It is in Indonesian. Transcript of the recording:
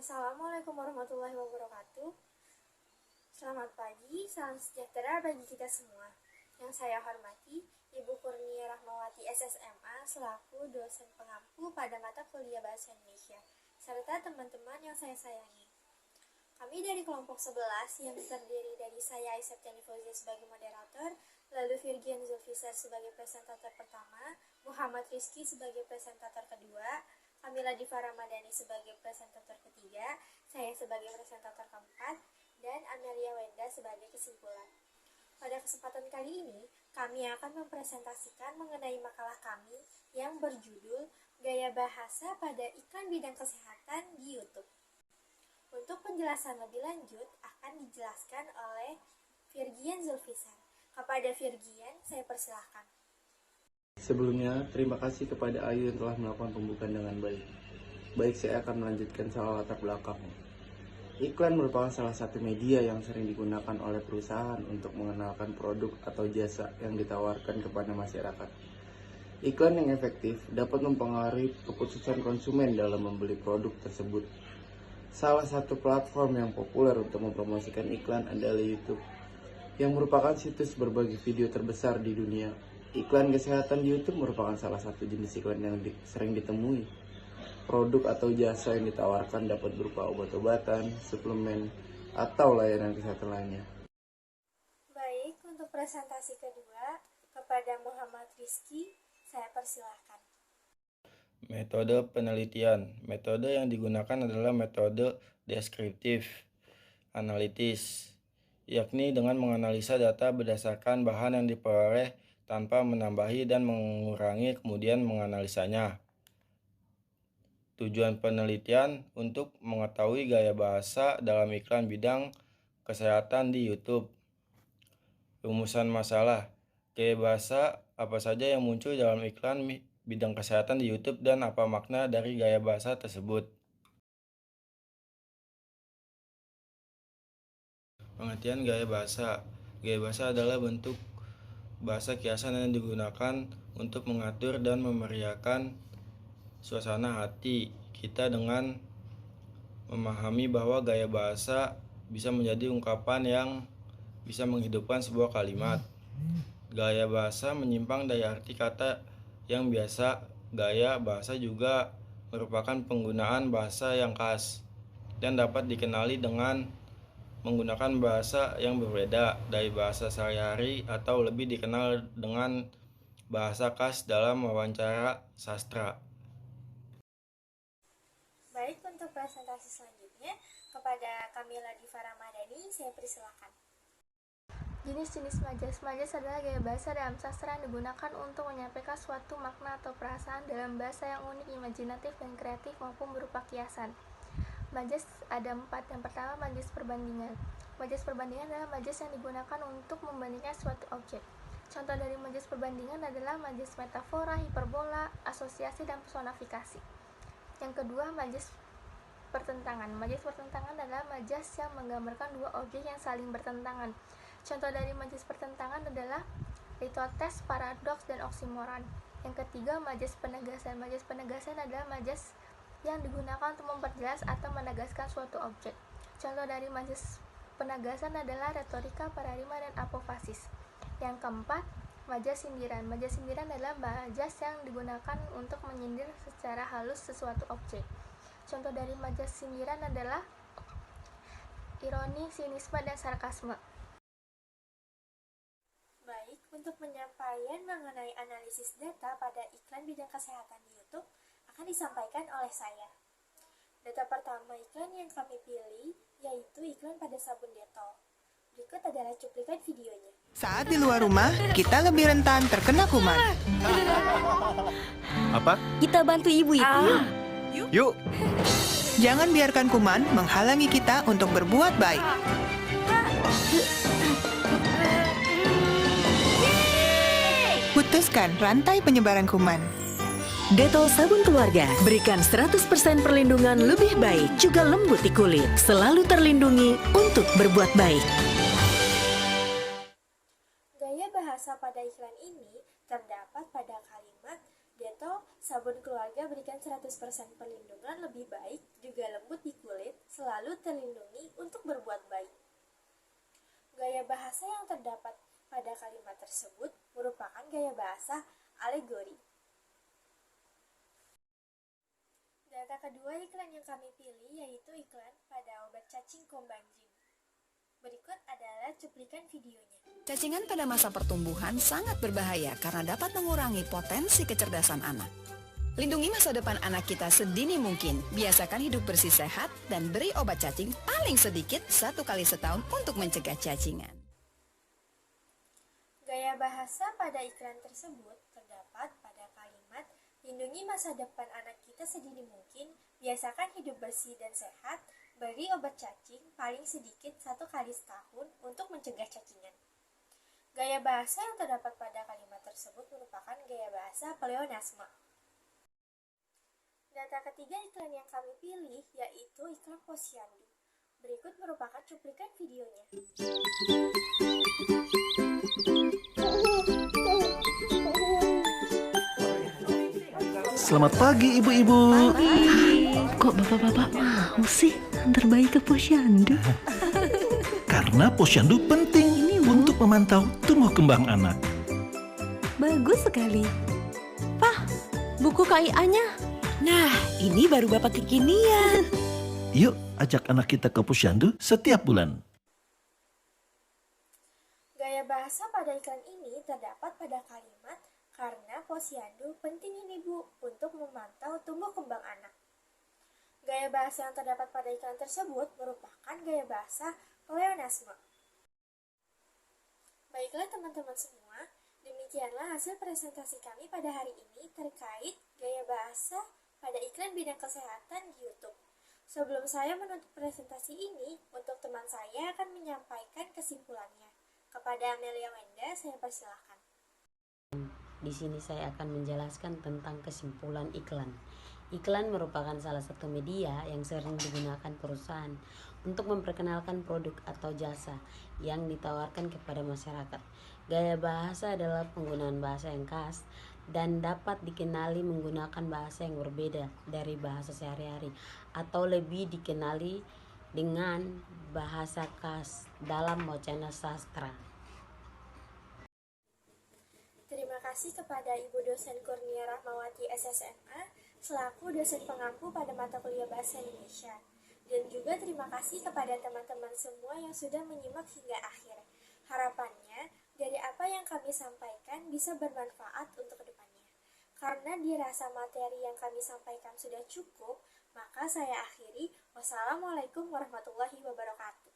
Assalamualaikum warahmatullahi wabarakatuh. Selamat pagi, salam sejahtera bagi kita semua. Yang saya hormati, Ibu Kurnia Rahmawati SSMA selaku dosen pengampu pada mata kuliah Bahasa Indonesia, serta teman-teman yang saya sayangi. Kami dari kelompok 11 yang terdiri dari saya Aiseptiani Fauzia sebagai moderator, lalu Virgian Zulfisar sebagai presentator pertama, Muhammad Rizky sebagai presentator kedua, Kamila Diva Ramadhani sebagai presentator ketiga, saya sebagai presentator keempat, dan Amelia Wenda sebagai kesimpulan. Pada kesempatan kali ini, kami akan mempresentasikan mengenai makalah kami yang berjudul Gaya Bahasa pada Iklan Bidang Kesehatan di YouTube. Untuk penjelasan lebih lanjut akan dijelaskan oleh Virgian Zulfisar. Kepada Virgian, saya persilahkan. Sebelumnya, terima kasih kepada Ayu yang telah melakukan pembukaan dengan baik. Baik, saya akan melanjutkan soal latar belakang. Iklan merupakan salah satu media yang sering digunakan oleh perusahaan untuk mengenalkan produk atau jasa yang ditawarkan kepada masyarakat. Iklan yang efektif dapat mempengaruhi keputusan konsumen dalam membeli produk tersebut. Salah satu platform yang populer untuk mempromosikan iklan adalah YouTube, yang merupakan situs berbagi video terbesar di dunia. Iklan kesehatan di YouTube merupakan salah satu jenis iklan yang sering ditemui. Produk atau jasa yang ditawarkan dapat berupa obat-obatan, suplemen, atau layanan kesehatan lainnya. Baik, untuk presentasi kedua, kepada Muhammad Rizky, saya persilahkan. Metode penelitian. Metode yang digunakan adalah metode deskriptif analitis, yakni dengan menganalisa data berdasarkan bahan yang diperoleh tanpa menambahi dan mengurangi, kemudian menganalisanya. Tujuan penelitian untuk mengetahui gaya bahasa dalam iklan bidang kesehatan di YouTube. Rumusan masalah. Gaya bahasa apa saja yang muncul dalam iklan bidang kesehatan di YouTube dan apa makna dari gaya bahasa tersebut. Pengertian gaya bahasa. Gaya bahasa adalah bentuk bahasa kiasan yang digunakan untuk mengatur dan memeriahkan suasana hati kita dengan memahami bahwa gaya bahasa bisa menjadi ungkapan yang bisa menghidupkan sebuah kalimat. Gaya bahasa menyimpang dari arti kata yang biasa. Gaya bahasa juga merupakan penggunaan bahasa yang khas dan dapat dikenali dengan menggunakan bahasa yang berbeda dari bahasa sehari-hari atau lebih dikenal dengan bahasa khas dalam wawancara sastra. Baik, untuk presentasi selanjutnya, kepada Kamila Diva Ramadhani, saya persilakan. Jenis-jenis majas. Majas adalah gaya bahasa dalam sastra yang digunakan untuk menyampaikan suatu makna atau perasaan dalam bahasa yang unik, imajinatif, dan kreatif maupun berupa kiasan. Majas ada 4. Yang pertama, majas perbandingan. Majas perbandingan adalah majas yang digunakan untuk membandingkan suatu objek. Contoh dari majas perbandingan adalah majas metafora, hiperbola, asosiasi, dan personifikasi. Yang kedua, majas pertentangan. Majas pertentangan adalah majas yang menggambarkan dua objek yang saling bertentangan. Contoh dari majas pertentangan adalah litotes, paradoks, dan oksimoron. Yang ketiga, majas penegasan. Majas penegasan adalah majas yang digunakan untuk memperjelas atau menegaskan suatu objek. Contoh dari majas penegasan adalah retorika, paradigma, dan apofasis. Yang keempat, majas sindiran. Majas sindiran adalah majas yang digunakan untuk menyindir secara halus sesuatu objek. Contoh dari majas sindiran adalah ironi, sinisme, dan sarkasme. Baik, untuk penyampaian mengenai analisis data pada iklan bidang kesehatan di YouTube akan disampaikan oleh saya. Data pertama iklan yang kami pilih yaitu iklan pada sabun Dettol. Berikut adalah cuplikan videonya. Saat di luar rumah, kita lebih rentan terkena kuman. Apa? Kita bantu ibu itu. Yuk. Jangan biarkan kuman menghalangi kita untuk berbuat baik. Putuskan rantai penyebaran kuman. Dettol sabun keluarga berikan 100% perlindungan lebih baik, juga lembut di kulit. Selalu terlindungi untuk berbuat baik. Gaya bahasa pada iklan ini terdapat pada kalimat Dettol, sabun keluarga berikan 100% perlindungan lebih baik, juga lembut di kulit, selalu terlindungi untuk berbuat baik. Gaya bahasa yang terdapat pada kalimat tersebut merupakan gaya bahasa alegori. Data kedua iklan yang kami pilih yaitu iklan pada obat cacing kombanjing. Berikut adalah cuplikan videonya. Cacingan pada masa pertumbuhan sangat berbahaya karena dapat mengurangi potensi kecerdasan anak. Lindungi masa depan anak kita sedini mungkin. Biasakan hidup bersih sehat dan beri obat cacing paling sedikit 1 kali setahun untuk mencegah cacingan. Gaya bahasa pada iklan tersebut terdapat pada kalimat lindungi masa depan anak kita sedini mungkin, biasakan hidup bersih dan sehat, beri obat cacing paling sedikit 1 kali setahun untuk mencegah cacingan. Gaya bahasa yang terdapat pada kalimat tersebut merupakan gaya bahasa pleonasme. Data ketiga iklan yang kami pilih yaitu iklan Posyandu. Berikut merupakan cuplikan videonya. Selamat pagi ibu-ibu. Kok bapak-bapak mau sih antar bayi ke posyandu? Karena posyandu penting untuk memantau tumbuh kembang anak. Bagus sekali. Pak, buku KIA-nya. Nah, ini baru bapak kekinian. Yuk ajak anak kita ke posyandu setiap bulan. Gaya bahasa pada iklan ini terdapat pada kalimat karena posyandu penting ini Bu untuk memantau tumbuh kembang anak. Gaya bahasa yang terdapat pada iklan tersebut merupakan gaya bahasa pleonasme. Baiklah teman-teman semua, demikianlah hasil presentasi kami pada hari ini terkait gaya bahasa pada iklan bidang kesehatan di YouTube. Sebelum saya menutup presentasi ini, untuk teman saya akan menyampaikan kesimpulannya. Kepada Amelia Wenda, saya persilahkan. Di sini saya akan menjelaskan tentang kesimpulan iklan. Iklan merupakan salah satu media yang sering digunakan perusahaan untuk memperkenalkan produk atau jasa yang ditawarkan kepada masyarakat. Gaya bahasa adalah penggunaan bahasa yang khas dan dapat dikenali menggunakan bahasa yang berbeda dari bahasa sehari-hari atau lebih dikenali dengan bahasa khas dalam wacana sastra. Terima kasih kepada Ibu Dosen Kurnia Rahmawati SSMA selaku dosen pengampu pada mata kuliah Bahasa Indonesia. Dan juga terima kasih kepada teman-teman semua yang sudah menyimak hingga akhir. Harapannya, dari apa yang kami sampaikan bisa bermanfaat untuk kedepannya. Karena dirasa materi yang kami sampaikan sudah cukup, maka saya akhiri. Wassalamualaikum warahmatullahi wabarakatuh.